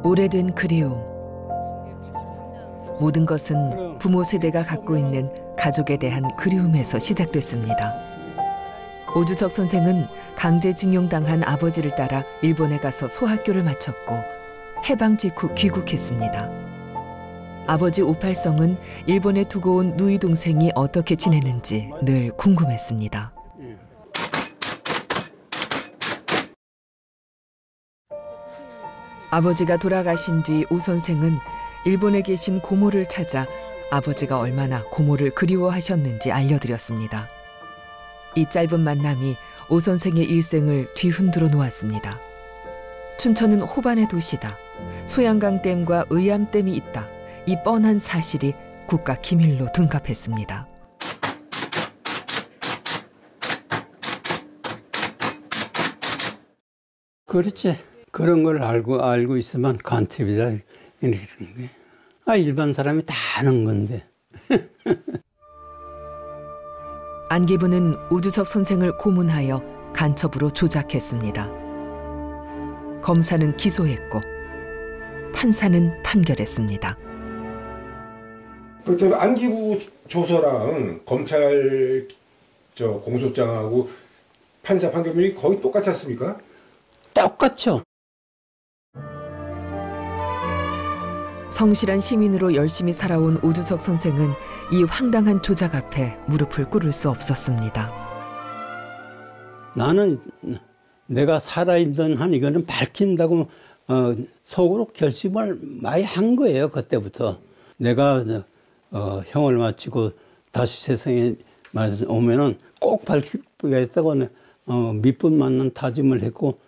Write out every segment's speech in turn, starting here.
오래된 그리움. 모든 것은 부모 세대가 갖고 있는 가족에 대한 그리움에서 시작됐습니다. 오주석 선생은 강제징용당한 아버지를 따라 일본에 가서 소학교를 마쳤고 해방 직후 귀국했습니다. 아버지 오팔성은 일본에 두고 온 누이 동생이 어떻게 지내는지 늘 궁금했습니다. 아버지가 돌아가신 뒤 오 선생은 일본에 계신 고모를 찾아 아버지가 얼마나 고모를 그리워하셨는지 알려드렸습니다. 이 짧은 만남이 오 선생의 일생을 뒤흔들어 놓았습니다. 춘천은 호반의 도시다. 소양강댐과 의암댐이 있다. 이 뻔한 사실이 국가 기밀로 둔갑했습니다. 그렇지. 그런 걸 알고 있으면 간첩이다 이런 게. 일반 사람이 다 아는 건데. 안기부는 오주석 선생을 고문하여 간첩으로 조작했습니다. 검사는 기소했고 판사는 판결했습니다. 그 안기부 조서랑 검찰 공소장하고 판사 판결문이 거의 똑같지 않습니까? 똑같죠. 성실한 시민으로 열심히 살아온 오주석 선생은 이 황당한 조작 앞에 무릎을 꿇을 수 없었습니다. 나는 내가 살아있는 한 이거는 밝힌다고 속으로 결심을 많이 한 거예요. 그때부터. 내가 형을 마치고 다시 세상에 오면은 꼭 밝히겠다고 밑분 맞는 다짐을 했고.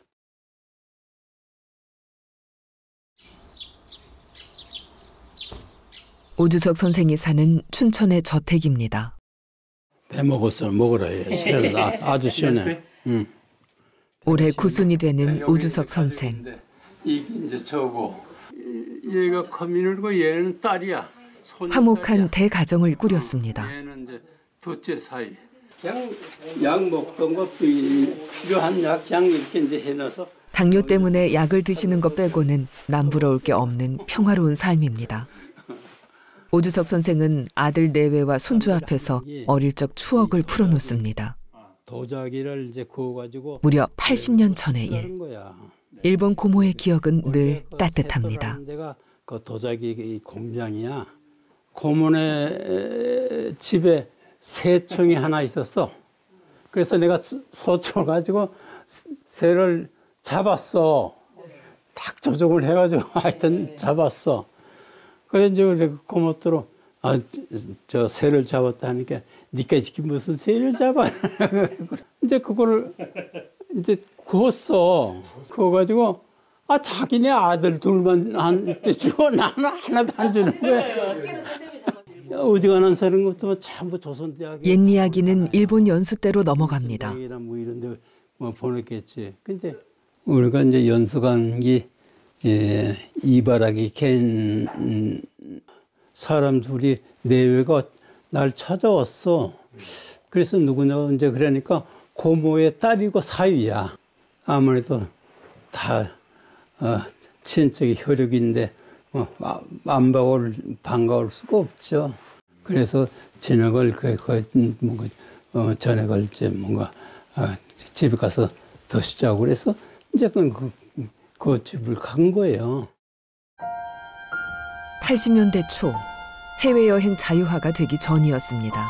오주석 선생이 사는 춘천의 저택입니다. 배 먹었어. 먹으라 해. 아주 시원해. 올해 9순이 되는 오주석 선생. 이게 이제 저고. 얘가 커민이고 얘는 딸이야. 화목한 대가정을 꾸렸습니다. 얘는 이제 둘째 사이. 그냥 약 먹던 거 필요한 약 그냥 이렇게 이제 해놔서. 당뇨 때문에 약을 드시는 것 빼고는 남부러울 게 없는 평화로운 삶입니다. 오주석 선생은 아들 내외와 손주 앞에서 어릴 적 추억을 풀어놓습니다. 도자기를 이제 구워가지고 무려 80년 전의 일. 일본 고모의 기억은 늘 따뜻합니다. 내가 그 도자기 공장이야. 고모네 집에 새총이 하나 있었어. 그래서 내가 소총을 가지고 새를 잡았어. 딱 조종을 해가지고 하여튼 잡았어. 그래 이제 고모토로 저 새를 잡았다 하니까 니까 무슨 새를 잡아? 이제 그거를 이제 구웠어. 구워가지고 자기네 아들 둘만 한테 주고 나는 하나도 안 주는 거야. 어지간한 새는 것도 참 조선대학. 옛 이야기는 일본 연수대로 넘어갑니다. 뭐 이런데 뭐 보냈겠지. 근데 우리가 이제 연수 간 게. 이바라기 캔 사람 둘이 내외가 날 찾아왔어. 그래서 누구냐 이제 그러니까 고모의 딸이고 사위야. 아무래도 다 친척이 혈육인데 안 반가울 수가 없죠. 그래서 저녁을 저녁을 이제 뭔가 집에 가서 드시자고 그래서 이제 그 집을 간 거예요. 80년대 초 해외여행 자유화가 되기 전이었습니다.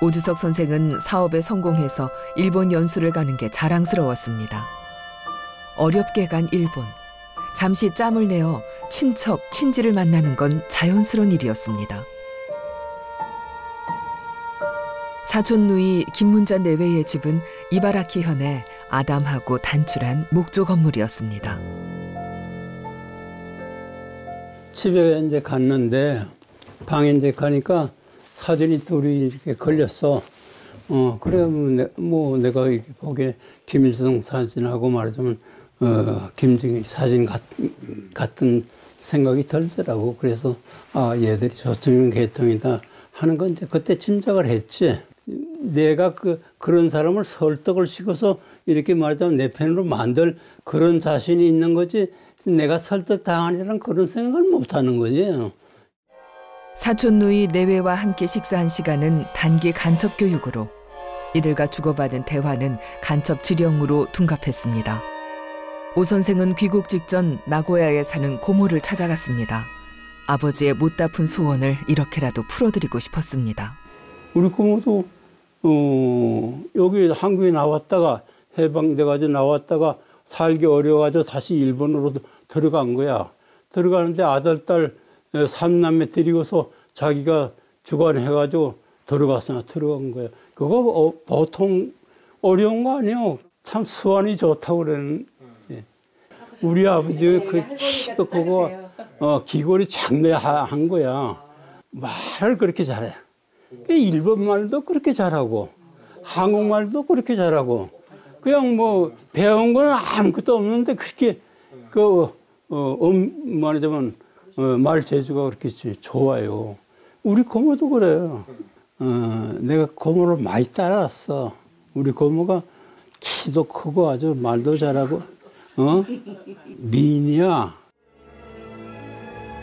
오주석 선생은 사업에 성공해서 일본 연수를 가는 게 자랑스러웠습니다. 어렵게 간 일본. 잠시 짬을 내어 친척, 친지를 만나는 건 자연스러운 일이었습니다. 사촌 누이 김문자 내외의 집은 이바라키 현의 아담하고 단출한 목조 건물이었습니다. 집에 이제 갔는데 방에 이제 가니까 사진이 둘이 이렇게 걸렸어. 그래 뭐 내가 이렇게 보기에 김일성 사진하고 말하자면 김정일 사진 같은 생각이 들더라고. 그래서 얘들이 조통인 계통이다 하는 건 이제 그때 짐작을 했지. 내가 그런 사람을 설득을 시켜서 이렇게 말하자면 내 편으로 만들 그런 자신이 있는 거지 내가 설득당하리라는 그런 생각을 못하는 거지. 사촌 누이 내외와 함께 식사한 시간은 단기 간첩 교육으로 이들과 주고받은 대화는 간첩 지령으로 둔갑했습니다. 오 선생은 귀국 직전 나고야에 사는 고모를 찾아갔습니다. 아버지의 못다 푼 소원을 이렇게라도 풀어드리고 싶었습니다. 우리 고모도 여기 한국에 나왔다가 해방돼가지고 나왔다가 살기 어려워가지고 다시 일본으로 들어간 거야. 들어가는데 아들, 딸 3남매 데리고서 자기가 주관해가지고 들어간 거야. 그거 보통 어려운 거 아니에요. 참 수완이 좋다고 그러는. 우리 아버지가 그 키도 크고 기골이 장대한 거야. 말을 그렇게 잘해. 일본말도 그렇게 잘하고 한국말도 그렇게 잘하고 그냥 뭐 배운 건 아무것도 없는데 그렇게 말하자면 말 재주가 그렇게 좋아요. 우리 고모도 그래요. 내가 고모를 많이 따라왔어. 우리 고모가 키도 크고 아주 말도 잘하고 미인이야.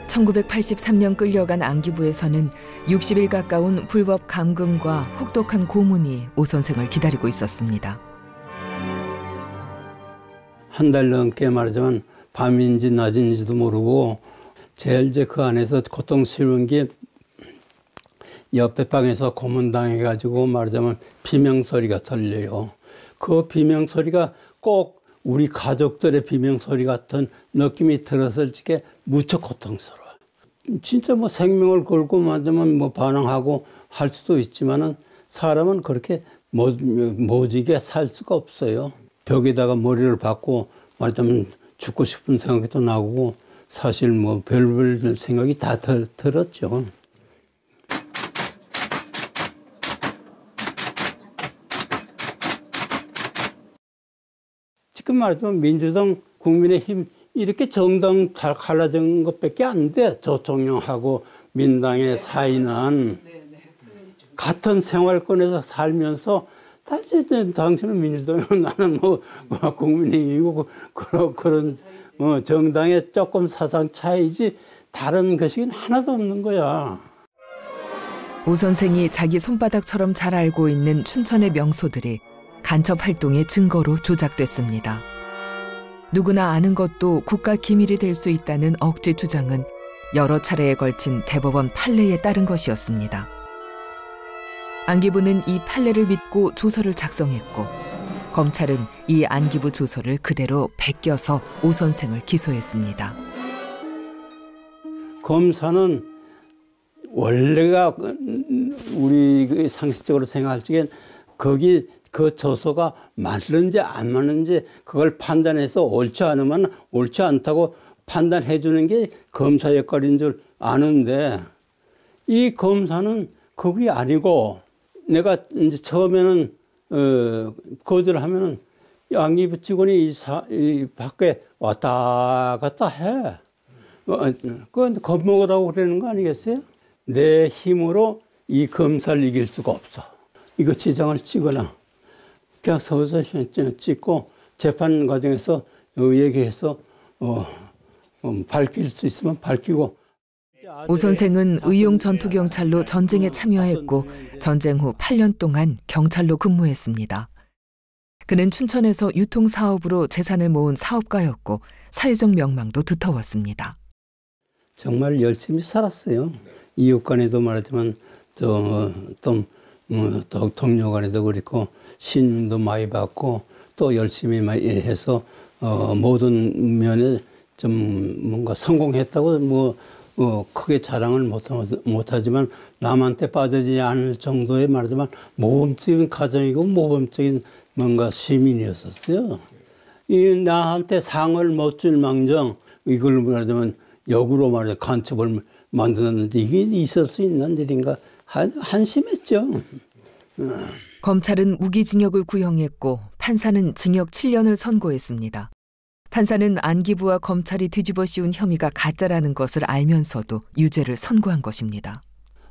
1983년 끌려간 안기부에서는 60일 가까운 불법 감금과 혹독한 고문이 오 선생을 기다리고 있었습니다. 한 달 넘게 말하자면 밤인지 낮인지도 모르고 제일 이제 그 안에서 고통스러운 게 옆에 방에서 고문당해가지고 말하자면 비명소리가 들려요. 그 비명소리가 꼭 우리 가족들의 비명소리 같은 느낌이 들었을 적에 무척 고통스러워. 진짜 뭐 생명을 걸고 말하자면 뭐 반항하고 할 수도 있지만은 사람은 그렇게 모지게 살 수가 없어요. 벽에다가 머리를 박고 말하자면 죽고 싶은 생각도 나고 사실 뭐 별별 생각이 다 들었죠. 지금 말하자면 민주당, 국민의힘 이렇게 정당 잘 갈라진 것밖에 안 돼. 조총영하고 민당의 사이는 같은 생활권에서 살면서 당신은 민주당이고 나는 뭐 국민의힘이고 그런 정당의 조금 사상 차이지 다른 것이 하나도 없는 거야. 오 선생이 자기 손바닥처럼 잘 알고 있는 춘천의 명소들이 간첩 활동의 증거로 조작됐습니다. 누구나 아는 것도 국가 기밀이 될 수 있다는 억지 주장은 여러 차례에 걸친 대법원 판례에 따른 것이었습니다. 안기부는 이 판례를 믿고 조서를 작성했고 검찰은 이 안기부 조서를 그대로 베껴서 오 선생을 기소했습니다. 검사는 원래가 우리 상식적으로 생각할 적엔 거기 그 조서가 맞는지 안 맞는지 그걸 판단해서 옳지 않으면 옳지 않다고 판단해 주는 게 검사 역할인 줄 아는데 이 검사는 그게 아니고 내가 이제 처음에는 거절하면은 안기부 직원이 이 밖에 왔다 갔다 해. 그건 겁먹으라고 그러는 거 아니겠어요? 내 힘으로 이 검사를 이길 수가 없어. 이거 지장을 찍거나 그냥 서서 찍고 재판 과정에서 얘기해서 밝힐 수 있으면 밝히고. 오 선생은 의용 전투경찰로 전쟁에 참여했고 전쟁 후 8년 동안 경찰로 근무했습니다. 그는 춘천에서 유통사업으로 재산을 모은 사업가였고 사회적 명망도 두터웠습니다. 정말 열심히 살았어요. 이웃 간에도 말하지만 또 동료 간에도 그렇고 신임도 많이 받고 또 열심히 많이 해서 모든 면에 좀 뭔가 성공했다고 크게 자랑을 못하지만 남한테 빠지지 않을 정도의 말하자면 모범적인 가정이고 모범적인 뭔가 시민이었었어요. 이 나한테 상을 못 줄 망정 이걸 말하자면 역으로 말해 간첩을 만드는데 이게 있을 수 있는 일인가 한심했죠. 검찰은 무기징역을 구형했고 판사는 징역 7년을 선고했습니다. 판사는 안기부와 검찰이 뒤집어 씌운 혐의가 가짜라는 것을 알면서도 유죄를 선고한 것입니다.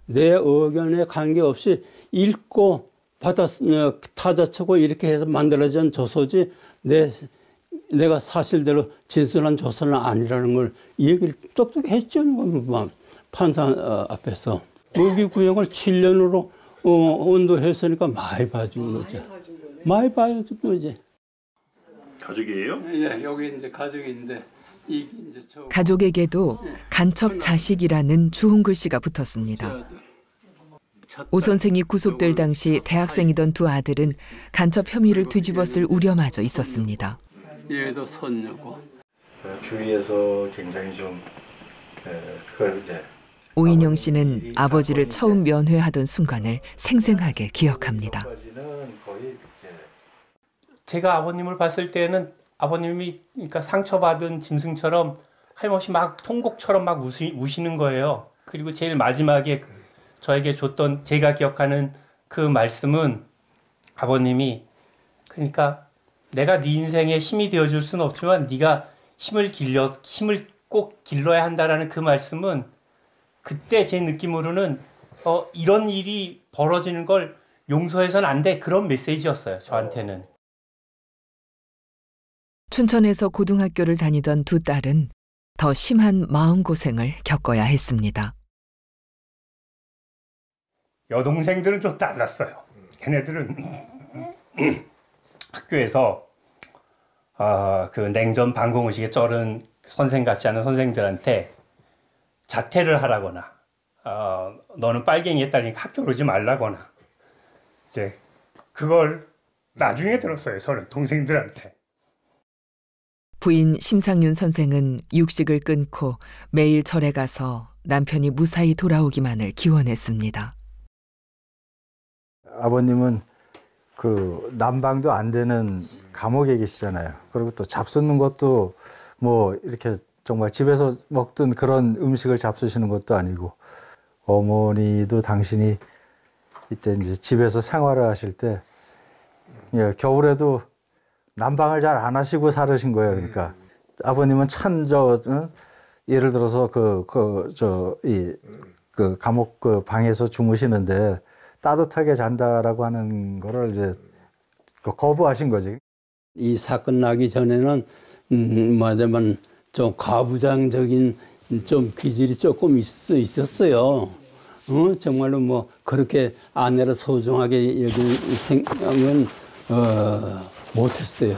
내 의견에 관계없이 읽고 바다 타자치고 이렇게 해서 만들어진 조서지 내가 사실대로 진술한 조서는 아니라는 걸 이 얘기를 똑똑히 했죠. 판사 앞에서. 무기 구형을 7년으로 온도했으니까 많이 봐준 거죠. 많이 봐준 거지. 가족이에요? 예, 여기 이제 가족인데 이게 이제 가족에게도 간첩 자식이라는 주홍 글씨가 붙었습니다. 오 선생이 구속될 당시 대학생이던 두 아들은 간첩 혐의를 뒤집었을 우려마저 있었습니다. 얘도 손녀고. 주위에서 굉장히 좀 그걸 이제 오인영 씨는 아버지를 처음 면회하던 순간을 생생하게 기억합니다. 제가 아버님을 봤을 때는 아버님이 그러니까 상처받은 짐승처럼 하염없이 막 통곡처럼 막 우시는 거예요. 그리고 제일 마지막에 저에게 줬던 제가 기억하는 그 말씀은 아버님이 그러니까 내가 네 인생에 힘이 되어줄 수는 없지만 네가 힘을 꼭 길러야 한다라는 그 말씀은 그때 제 느낌으로는 이런 일이 벌어지는 걸 용서해서는 안 돼 그런 메시지였어요. 저한테는. 춘천에서 고등학교를 다니던 두 딸은 더 심한 마음고생을 겪어야 했습니다. 여동생들은 좀 달랐어요. 걔네들은 학교에서 그 냉전 방공의식에 쩔은 선생 같지 않은 선생들한테 자퇴를 하라거나 너는 빨갱이 했다니까 학교를 오지 말라거나 이제 그걸 나중에 들었어요. 저는 동생들한테. 부인 심상윤 선생은 육식을 끊고 매일 절에 가서 남편이 무사히 돌아오기만을 기원했습니다. 아버님은 그 난방도 안 되는 감옥에 계시잖아요. 그리고 또 잡수는 것도 뭐 이렇게 정말 집에서 먹던 그런 음식을 잡수시는 것도 아니고 어머니도 당신이 이때 이제 집에서 생활을 하실 때 겨울에도 난방을 잘 안 하시고 살으신 거예요. 그러니까 아버님은 예를 들어서 그 감옥 그 방에서 주무시는데 따뜻하게 잔다라고 하는 거를 이제 거부하신 거지. 이 사건 나기 전에는 말하자면 좀 가부장적인 좀 기질이 조금 있었어요. 정말로 뭐 그렇게 아내를 소중하게 여길 생각은 못했어요.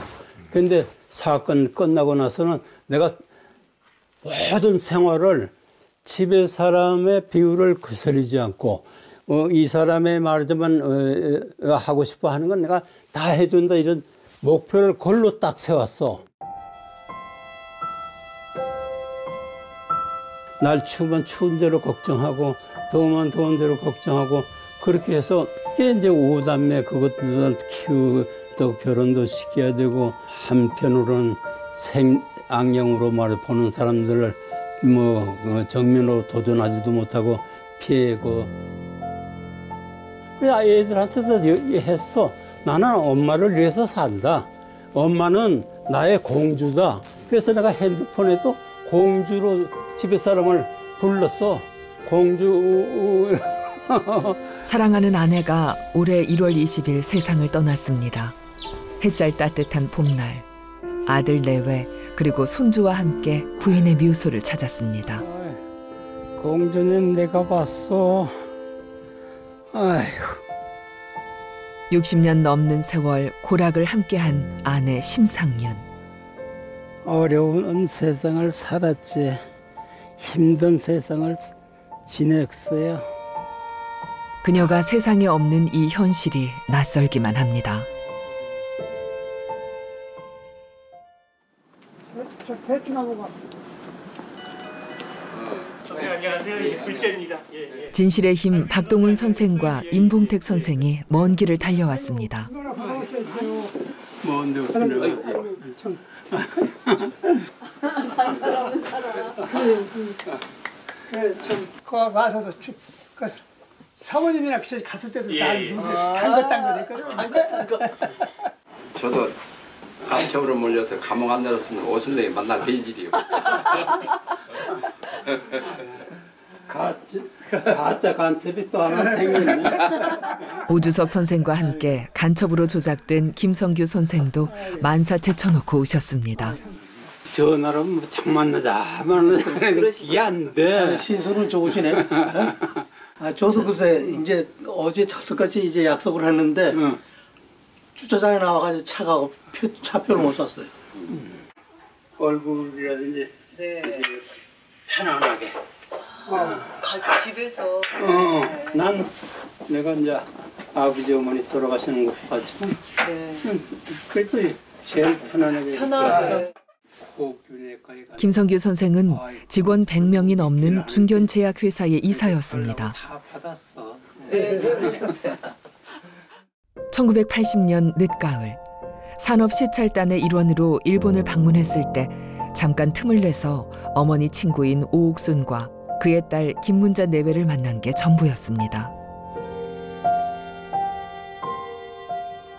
근데 사건 끝나고 나서는 내가 모든 생활을 집의 사람의 비율을 거스르지 않고 이 사람의 말하자면 하고 싶어 하는 건 내가 다 해준다 이런 목표를 그걸로 딱 세웠어. 날 추우면 추운 대로 걱정하고 더우면 더운 대로 걱정하고 그렇게 해서 이제 5남매 그것들을 키우고 또 결혼도 시켜야 되고 한편으로는 악령으로 말해 보는 사람들을 뭐 정면으로 도전하지도 못하고 피해고 그래 애들한테도 했어. 나는 엄마를 위해서 산다. 엄마는 나의 공주다. 그래서 내가 핸드폰에도 공주로 집에 사람을 불렀어. 공주. 사랑하는 아내가 올해 1월 20일 세상을 떠났습니다. 햇살 따뜻한 봄날, 아들 내외 그리고 손주와 함께 부인의 묘소를 찾았습니다. 공주는 내가 봤어. 아이고. 60년 넘는 세월 고락을 함께한 아내 심상윤. 어려운 세상을 살았지. 힘든 세상을 지냈어요. 그녀가 세상에 없는 이 현실이 낯설기만 합니다. 네, 안녕하세요. 불재입니다. 진실의 힘 박동훈 선생과 임봉택 선생이 먼 길을 달려왔습니다. 뭔데 어쩌냐. 산 사람은 살아. 그래 참 거기 와서도 그 사모님이랑 갔을 때도 다 단거 됐거든. 저도 간첩으로 몰려서 감옥 안 내렸으면 오순례에 만날 일이요. 가짜 간첩이 또 하나 생겼네. 오주석 선생과 함께 간첩으로 조작된 김성규 선생도 만사 제쳐놓고 오셨습니다. 전화로 뭐 장 만나자 이게 안 돼. 신수는 좋으시네. 저도 글쎄 이제 어제 착석같이 이제 약속을 했는데 주차장에 나와가지고 차가 차표를 못 샀어요. 얼굴이라든지 네. 편안하게. 집에서. 난 내가 이제 아버지 어머니 돌아가시는 것 같지만 네. 그래도 제일 편안하게. 편하세요. 김성규 선생은 직원 100명이 넘는 중견제약회사의 이사였습니다. 다 받았어. 네, 제가 보셨어요. 1980년 늦가을 산업시찰단의 일원으로 일본을 방문했을 때 잠깐 틈을 내서 어머니 친구인 오옥순과 그의 딸 김문자 내외를 만난 게 전부였습니다.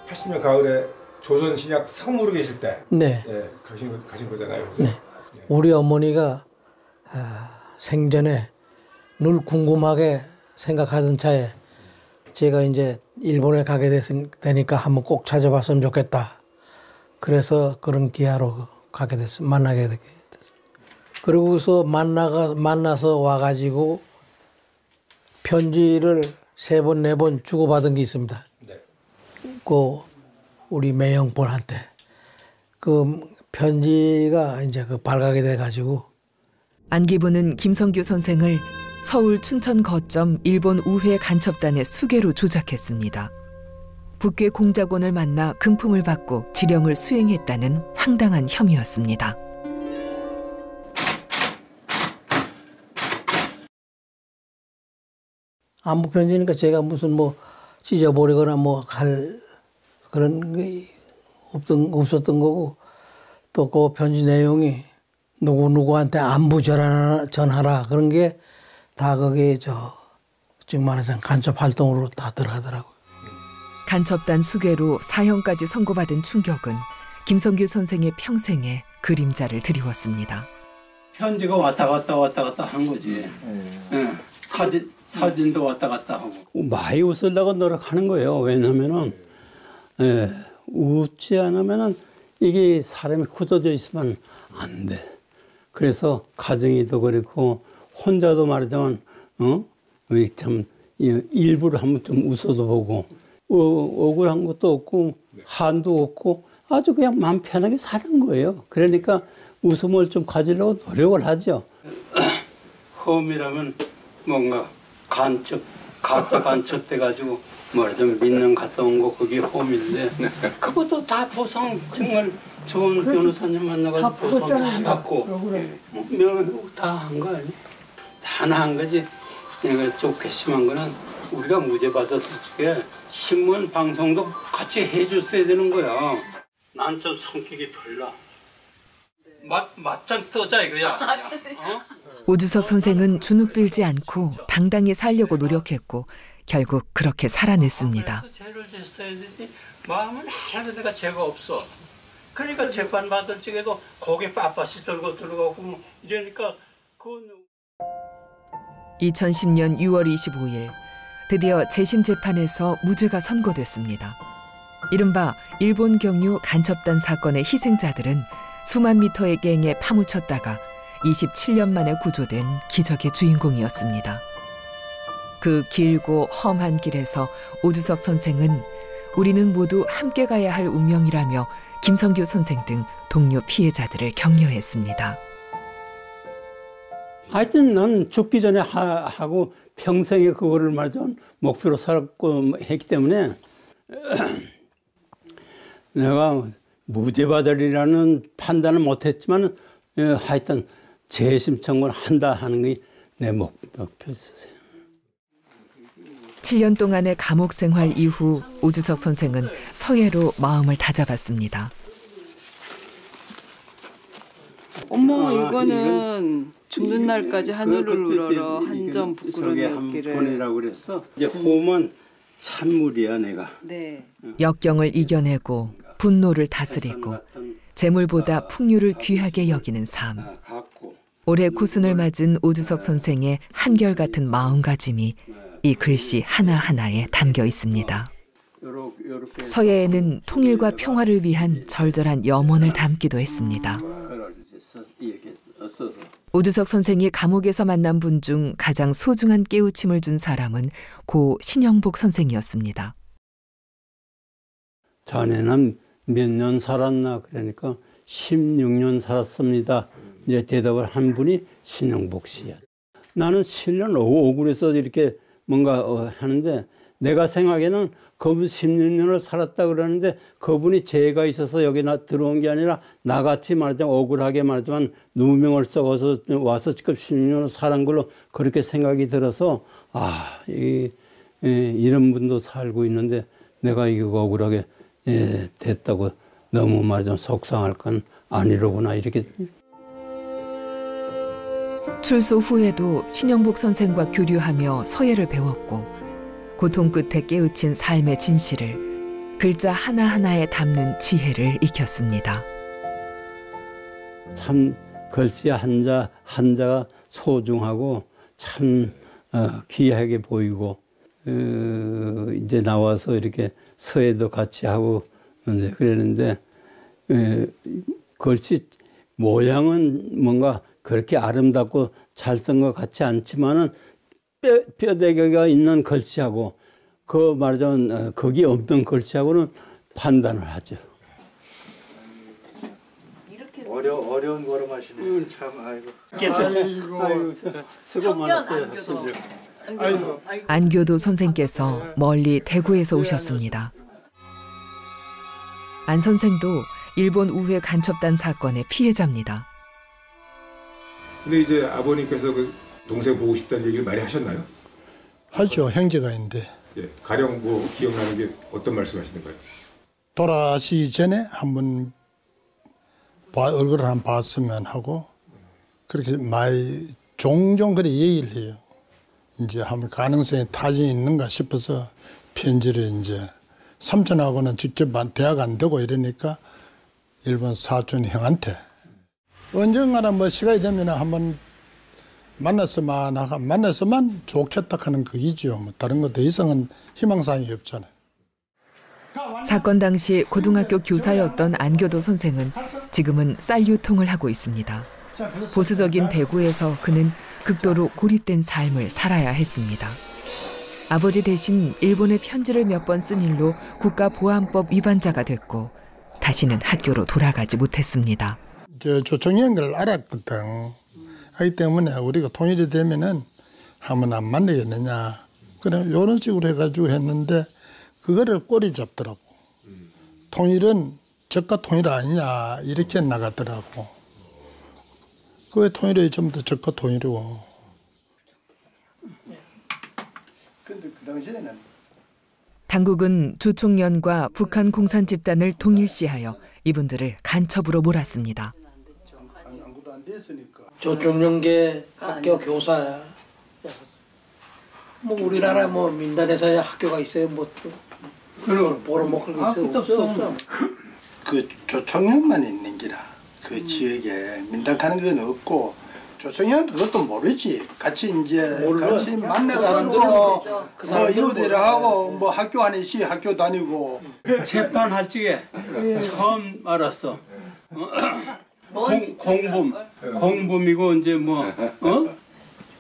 80년 가을에 조선신약 상무로 계실 때 네. 예, 가신 거잖아요. 네. 우리 어머니가 생전에 늘 궁금하게 생각하던 차에 제가 이제 일본에 가게 되니까 한번 꼭 찾아봤으면 좋겠다. 그래서 그런 기회로 가게 됐어요. 만나게 됐어요. 그러고서 만나서 와가지고 편지를 3번, 4번 주고받은 게 있습니다. 네. 그 우리 매형분한테 그 편지가 이제 그 발각이 돼가지고 안기부는 김성규 선생을 서울 춘천 거점 일본 우회 간첩단의 수괴로 조작했습니다. 북괴 공작원을 만나 금품을 받고 지령을 수행했다는 황당한 혐의였습니다. 안부 편지니까 제가 무슨 뭐 찢어버리거나 뭐 할 그런 게 없었던 거고 또 그 편지 내용이 누구누구한테 안부 전하라 그런 게 다 거기에 지금 말하자면 간첩 활동으로 다 들어가더라고요. 간첩단 수괴로 사형까지 선고받은 충격은 김성규 선생의 평생에 그림자를 드리웠습니다. 편지가 왔다 갔다 한 거지. 예. 사진도 왔다 갔다 하고. 많이 웃으려고 노력하는 거예요. 왜냐면은 웃지 않으면은 이게 사람이 굳어져 있으면 안 돼. 그래서 가정이도 그렇고 혼자도 말하자면 참 일부러 한번 좀 웃어도 보고 억울한 것도 없고 한도 없고 아주 그냥 마음 편하게 사는 거예요. 그러니까 웃음을 좀 가지려고 노력을 하죠. 험이라면 뭔가 가짜 간첩 돼가지고 말하자면 민원 갔다 온 거 그게 험인데 그것도 다 보상 정말 좋은 변호사님 만나가지고 보상 다 받고 명예회복 다 한 거 아니야? 다 한 거지. 내가 좀 괘씸한 거는 우리가 무죄 받았을 때 신문 방송도 같이 해줬어야 되는 거야. 난 좀 성격이 별나. 맞짱 떠자 이거야. 오주석 선생은 주눅들지 않고 당당히 살려고 노력했고 결국 그렇게 살아냈습니다. 죄를 졌어야 되지 마음은 하나도 내가 죄가 없어. 그러니까 재판 받을 적에도 고개 빳빳이 들고 들어가고 뭐 이러니까 그건 2010년 6월 25일 드디어 재심 재판에서 무죄가 선고됐습니다. 이른바 일본 경유 간첩단 사건의 희생자들은 수만 미터의 갱에 파묻혔다가 27년 만에 구조된 기적의 주인공이었습니다. 그 길고 험한 길에서 오주석 선생은 우리는 모두 함께 가야 할 운명이라며 김성규 선생 등 동료 피해자들을 격려했습니다. 하여튼 난 죽기 전에 하고 평생에 그거를 말하자면 목표로 살았고 했기 때문에 내가 무죄 받으리라는 판단은 못했지만 하여튼 재심 청구를 한다 하는 게 내 목표였어요. 7년 동안의 감옥 생활 이후 오주석 선생은 서예로 마음을 다잡았습니다. 어머 이거는 죽는 날까지 하늘을 우러러 한 점 부끄러움이 없기를. 보내라고 그랬어. 이제 홈은 찬물이야 내가. 네. 역경을 이겨내고 분노를 다스리고 재물보다 풍류를 귀하게 여기는 삶. 올해 구순을 맞은 오주석 선생의 한결같은 마음가짐이 이 글씨 하나하나에 담겨 있습니다. 서예에는 통일과 평화를 위한 절절한 염원을 담기도 했습니다. 오주석 선생이 감옥에서 만난 분 중 가장 소중한 깨우침을 준 사람은 고 신영복 선생이었습니다. 자네는 몇 년 살았나 그러니까 16년 살았습니다. 이제 대답을 한 분이 신영복 씨야. 나는 7년 억울해서 이렇게 뭔가 하는데 내가 생각에는 그분 16년을 살았다 그러는데 그분이 죄가 있어서 여기 들어온 게 아니라 나같이 말하자면 억울하게 말하자면 누명을 썩어서 와서 지금 16년을 살은 걸로 그렇게 생각이 들어서 이런 분도 살고 있는데 내가 이거 억울하게 됐다고 너무 말하자면 속상할 건 아니로구나 이렇게. 출소 후에도 신영복 선생과 교류하며 서예를 배웠고 고통 끝에 깨우친 삶의 진실을 글자 하나하나에 담는 지혜를 익혔습니다. 참 글씨 한자가 소중하고 참 귀하게 보이고 이제 나와서 이렇게 서예도 같이 하고 그랬는데 글씨 모양은 뭔가 그렇게 아름답고 잘 쓴 것 같지 않지만은 뼈대가 있는 글씨하고 그 말하자면 거기 없는 글씨하고는 판단을 하죠. 어려운 걸음하시네. 참 아이고. 수고 많았어요. 안교도 선생께서 멀리 대구에서 오셨습니다. 안 선생도 일본 우회 간첩단 사건의 피해자입니다. 근데 이제 아버님께서 그 동생 보고 싶다는 얘기를 많이 하셨나요? 하죠. 형제가 있는데. 예, 가령 뭐 기억나는 게 어떤 말씀하시는 거예요? 돌아가시기 전에 한번 얼굴을 한번 봤으면 하고 그렇게 많이 종종 그래 얘기를 해요. 이제 한번 가능성이 타진이 있는가 싶어서 편지를 이제 삼촌하고는 직접 대화가 안 되고 이러니까 일본 사촌 형한테 언젠가나 뭐 시간이 되면 한번 만났으면 좋겠다 하는 그이죠. 뭐 다른 거 더 이상은 희망사항이 없잖아요. 사건 당시 고등학교 교사였던 안교도 선생은 지금은 쌀 유통을 하고 있습니다. 보수적인 대구에서 그는 극도로 고립된 삶을 살아야 했습니다. 아버지 대신 일본에 편지를 몇 번 쓴 일로 국가보안법 위반자가 됐고 다시는 학교로 돌아가지 못했습니다. 조총이한 걸 알았거든. 하기 때문에 우리가 통일이 되면은 한번 안 만나겠느냐. 그래 이런 식으로 해가지고 했는데 그거를 꼬리 잡더라고. 통일은 저가 통일 아니냐 이렇게 나가더라고. 그게 통일이 좀 더 저가 통일이고. 근데 그 당시에는 당국은 주총련과 북한 공산 집단을 동일시하여 이분들을 간첩으로 몰았습니다. 조총련계 학교 교사야. 뭐 우리나라 뭐 민단에서야 학교가 있어요. 뭐 그걸 보러 먹을 게 있어 없어. 그 조총련만 있는 기라 그 지역에 민단 가는 건 없고 조총련도 그것도 모르지. 같이 같이 만나서 뭐 이웃이라 하고 뭐 학교 아니시 학교 다니고 재판할 적에 처음 알았어. 공범이고 이제 뭐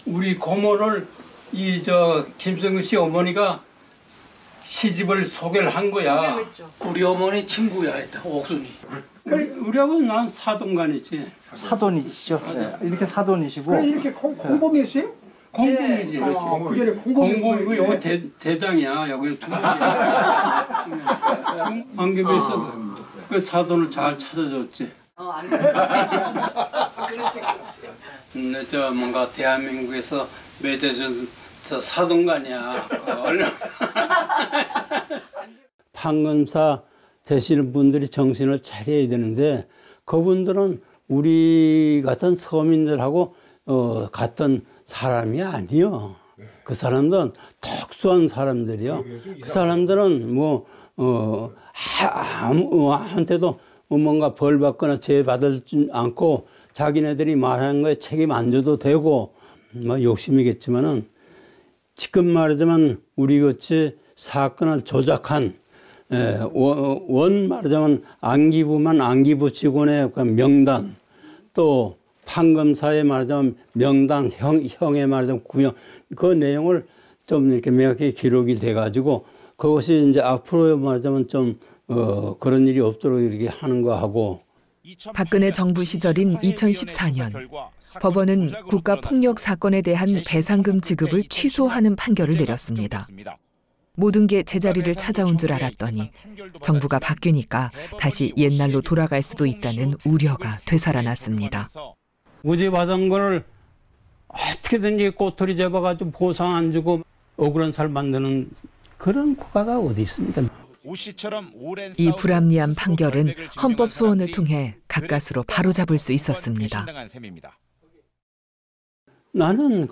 우리 고모를 김성근 씨 어머니가 시집을 소개를 한 거야. 우리 어머니 친구야, 옥순이. 우리하고는 난 사돈간이지. 사돈이시죠? 네. 이렇게 사돈이시고. 그래 이렇게 공범이었어요? 공범이지. 공범이고 여기 대장이야. 여기 두 명이야. 안겹에서 그 사돈을 잘 찾아줬지. 그렇지. 저 뭔가 대한민국에서 맺어준 저 사돈간이야. 판검사 되시는 분들이 정신을 차려야 되는데 그분들은 우리 같은 서민들하고 같은 사람이 아니요. 그 사람들은 특수한 사람들이요. 그 사람들은 뭐 아무한테도 뭔가 벌 받거나 죄 받지 않고 자기네들이 말하는 거에 책임 안 져도 되고 뭐 욕심이겠지만은 지금 말하자면 우리 같이 사건을 조작한 원 말하자면 안기부만 안기부 직원의 명단 또 판검사에 말하자면 명단 형에 말하자면 구형 그 내용을 좀 이렇게 명확히 기록이 돼가지고 그것이 이제 앞으로 말하자면 좀 그런 일이 없도록 이렇게 하는 거 하고. 박근혜 정부 시절인 2014년 법원은 국가폭력 사건에 대한 배상금 지급을 취소하는 판결을 내렸습니다. 모든 게 제자리를 찾아온 줄 알았더니 정부가 바뀌니까 다시 옛날로 돌아갈 수도 있다는 우려가 되살아났습니다. 우지 받은 걸 어떻게든지 꼬투리 잡아가지고 보상 안 주고 억울한 살 만드는 그런 국가가 어디 있습니까? 이 불합리한 판결은 헌법 소원을 통해 가까스로 바로잡을 수 있었습니다. 나는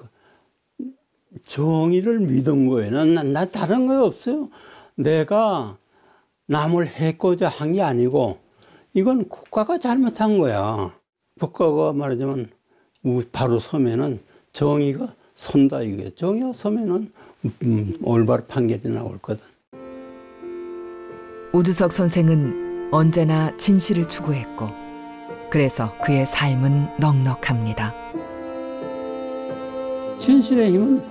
정의를 믿은 거예요. 나 다른 거 없어요. 내가 남을 해코자 한 게 아니고 이건 국가가 잘못한 거야. 국가가 말하자면 바로 서면은 정의가 선다 이게. 정의가 서면은 올바른 판결이 나올 거다. 우두석 선생은 언제나 진실을 추구했고 그래서 그의 삶은 넉넉합니다. 진실의 힘은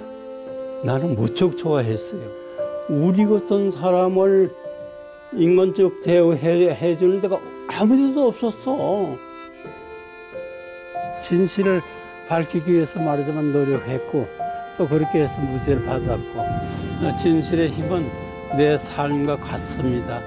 나는 무척 좋아했어요. 우리 같은 사람을 인간적 대우해 주는 데가 아무 데도 없었어. 진실을 밝히기 위해서 말하자면 노력했고 또 그렇게 해서 무죄를 받았고 진실의 힘은 내 삶과 같습니다.